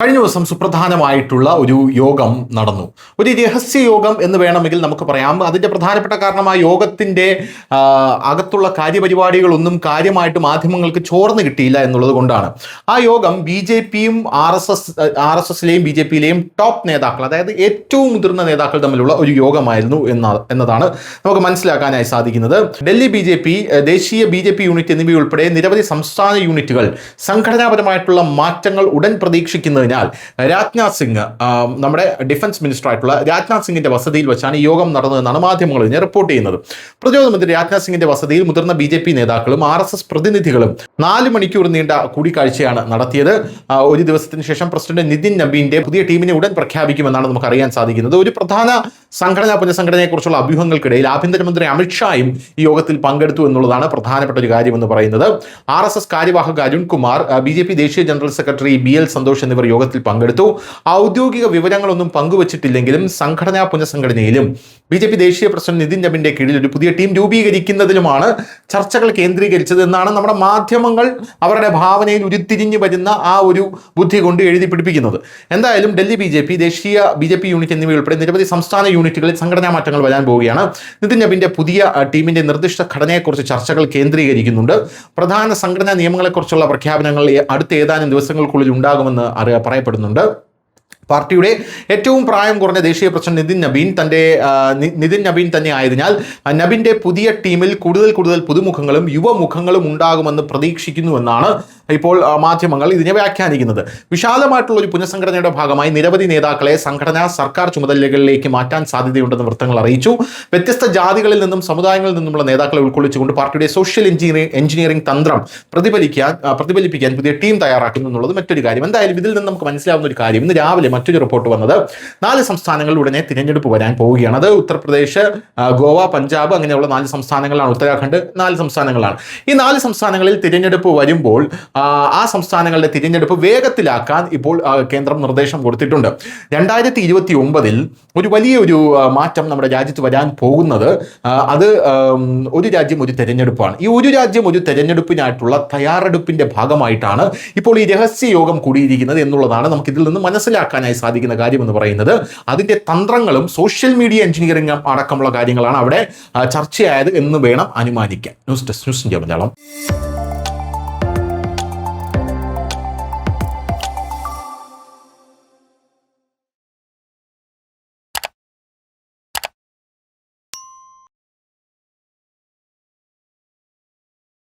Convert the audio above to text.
കഴിഞ്ഞ ദിവസം സുപ്രധാനമായിട്ടുള്ള ഒരു യോഗം നടന്നു. ഒരു രഹസ്യ യോഗം എന്ന് വേണമെങ്കിൽ നമുക്ക് പറയാം. അതിൻ്റെ പ്രധാനപ്പെട്ട കാരണം ആ യോഗത്തിൻ്റെ അകത്തുള്ള കാര്യപരിപാടികളൊന്നും കാര്യമായിട്ട് മാധ്യമങ്ങൾക്ക് ചോർന്ന് കിട്ടിയില്ല എന്നുള്ളത് കൊണ്ടാണ്. ആ യോഗം BJPയും RSSലെയും BJPയിലെയും ടോപ്പ് നേതാക്കൾ, അതായത് ഏറ്റവും മുതിർന്ന നേതാക്കൾ തമ്മിലുള്ള ഒരു യോഗമായിരുന്നു എന്നതാണ് നമുക്ക് മനസ്സിലാക്കാനായി സാധിക്കുന്നത്. ഡൽഹി BJP, ദേശീയ BJP യൂണിറ്റ് എന്നിവയുൾപ്പെടെ നിരവധി സംസ്ഥാന യൂണിറ്റുകൾ സംഘടനാപരമായിട്ടുള്ള മാറ്റങ്ങൾ ഉടൻ പ്രതീക്ഷിക്കുന്നതിന് രാജ്നാഥ് സിംഗ്, നമ്മുടെ ഡിഫൻസ് മിനിസ്റ്റർ ആയിട്ടുള്ള രാജ്നാഥ് സിംഗിന്റെ വസതിയിൽ വെച്ചാണ് ഈ യോഗം നടന്നതെന്നാണ് മാധ്യമങ്ങൾ ഇതിനെ റിപ്പോർട്ട് ചെയ്യുന്നത്. പ്രതിരോധ മന്ത്രി രാജ്നാഥ് സിംഗിന്റെ വസതിയിൽ മുതിർന്ന BJP നേതാക്കളും RSS പ്രതിനിധികളും 4 മണിക്കൂർ നീണ്ട കൂടിക്കാഴ്ചയാണ് നടത്തിയത്. ഒരു ദിവസത്തിന് ശേഷം പ്രസിഡന്റ് നിതിൻ നബീന്റെ പുതിയ ടീമിനെ ഉടൻ പ്രഖ്യാപിക്കുമെന്നാണ് നമുക്ക് അറിയാൻ സാധിക്കുന്നത്. ഒരു പ്രധാന സംഘടനാ പുനഃസംഘടനയെക്കുറിച്ചുള്ള അഭ്യൂഹങ്ങൾക്കിടയിൽ ആഭ്യന്തരമന്ത്രി അമിത്ഷായും ഈ യോഗത്തിൽ പങ്കെടുത്തു എന്നുള്ളതാണ് പ്രധാനപ്പെട്ട ഒരു കാര്യം എന്ന് പറയുന്നത്. RSS കാര്യവാഹക അരുൺ കുമാർ, BJP ദേശീയ ജനറൽ സെക്രട്ടറി BL സന്തോഷ് എന്നിവർ യോഗത്തിൽ പങ്കെടുത്തു. ഔദ്യോഗിക വിവരങ്ങളൊന്നും പങ്കുവച്ചിട്ടില്ലെങ്കിലും സംഘടനാ പുനഃസംഘടനയിലും BJP ദേശീയ പ്രസിഡന്റ് നിതിൻ നബീന്റെ കീഴിൽ ഒരു പുതിയ ടീം രൂപീകരിക്കുന്നതിലുമാണ് ചർച്ചകൾ കേന്ദ്രീകരിച്ചത് എന്നാണ് നമ്മുടെ മാധ്യമങ്ങൾ അവരുടെ ഭാവനയിൽ ഉരുത്തിരിഞ്ഞു വരുന്ന ആ ഒരു ബുദ്ധി കൊണ്ട് എഴുതി പിടിപ്പിക്കുന്നത്. എന്തായാലും ഡൽഹി BJP, ദേശീയ BJP യൂണിറ്റ് എന്നിവയുൾപ്പെടെ നിരവധി സംസ്ഥാന യൂണിറ്റുകളിൽ സംഘടനാ മാറ്റങ്ങൾ വരാൻ പോവുകയാണ്. നിതിൻ നബീന്റെ പുതിയ ടീമിന്റെ നിർദ്ദിഷ്ട ഘടനയെക്കുറിച്ച് ചർച്ചകൾ കേന്ദ്രീകരിക്കുന്നുണ്ട്. പ്രധാന സംഘടനാ നിയമങ്ങളെക്കുറിച്ചുള്ള പ്രഖ്യാപനങ്ങൾ അടുത്ത ഏതാനും ദിവസങ്ങൾക്കുള്ളിൽ ഉണ്ടാകുമെന്ന് പറയപ്പെടുന്നുണ്ട്. പാർട്ടിയുടെ ഏറ്റവും പ്രായം കുറഞ്ഞ ദേശീയ പ്രസിഡന്റ് നിതിൻ നബീൻ തന്നെ ആയതിനാൽ നബീന്റെ പുതിയ ടീമിൽ കൂടുതൽ പുതുമുഖങ്ങളും യുവമുഖങ്ങളും ഉണ്ടാകുമെന്ന് പ്രതീക്ഷിക്കുന്നുവെന്നാണ് ഇപ്പോൾ മാധ്യമങ്ങൾ ഇതിനെ വ്യാഖ്യാനിക്കുന്നത്. വിശാലമായിട്ടുള്ള ഒരു പുനഃസംഘടനയുടെ ഭാഗമായി നിരവധി നേതാക്കളെ സർക്കാർ ചുമതലകളിലേക്ക് മാറ്റാൻ സാധ്യതയുണ്ടെന്ന് വൃത്തങ്ങൾ അറിയിച്ചു. വ്യത്യസ്ത ജാതികളിൽ നിന്നും സമുദായങ്ങളിൽ നിന്നുമുള്ള നേതാക്കളെ ഉൾക്കൊള്ളിച്ചുകൊണ്ട് പാർട്ടിയുടെ സോഷ്യൽ എഞ്ചിനീയറിംഗ് തന്ത്രം പ്രതിഫലിപ്പിക്കാൻ പുതിയ ടീം തയ്യാറാക്കുന്നു എന്നുള്ളത് മറ്റൊരു കാര്യം. എന്തായാലും ഇതിൽ നിന്ന് നമുക്ക് മനസ്സിലാവുന്ന ഒരു കാര്യം, ഇന്ന് രാവിലെ മറ്റൊരു റിപ്പോർട്ട് വന്നത് 4 സംസ്ഥാനങ്ങളിൽ ഉടനെ തിരഞ്ഞെടുപ്പ് വരാൻ പോവുകയാണ്. അത് ഉത്തർപ്രദേശ്, ഗോവ, പഞ്ചാബ് അങ്ങനെയുള്ള 4 സംസ്ഥാനങ്ങളാണ്. ഉത്തരാഖണ്ഡ് 4 സംസ്ഥാനങ്ങളാണ്. ഈ 4 സംസ്ഥാനങ്ങളിൽ തിരഞ്ഞെടുപ്പ് വരുമ്പോൾ ആ സംസ്ഥാനങ്ങളുടെ തിരഞ്ഞെടുപ്പ് വേഗത്തിലാക്കാൻ ഇപ്പോൾ കേന്ദ്രം നിർദ്ദേശം കൊടുത്തിട്ടുണ്ട്. 2029 ഒരു വലിയൊരു മാറ്റം നമ്മുടെ രാജ്യത്ത് വരാൻ പോകുന്നത് അത് ഒരു രാജ്യം ഒരു തെരഞ്ഞെടുപ്പാണ്. ഈ ഒരു രാജ്യം ഒരു തെരഞ്ഞെടുപ്പിനായിട്ടുള്ള തയ്യാറെടുപ്പിന്റെ ഭാഗമായിട്ടാണ് ഇപ്പോൾ ഈ രഹസ്യ യോഗം കൂടിയിരിക്കുന്നത് എന്നുള്ളതാണ് നമുക്ക് ഇതിൽ നിന്ന് മനസ്സിലാക്കാനായി സാധിക്കുന്ന കാര്യം എന്ന് പറയുന്നത്. അതിന്റെ തന്ത്രങ്ങളും സോഷ്യൽ മീഡിയ എഞ്ചിനീയറിംഗ് അടക്കമുള്ള കാര്യങ്ങളാണ് അവിടെ ചർച്ചയായത് എന്ന് വേണം അനുമാനിക്കാൻ. News desk, news India Malayalam.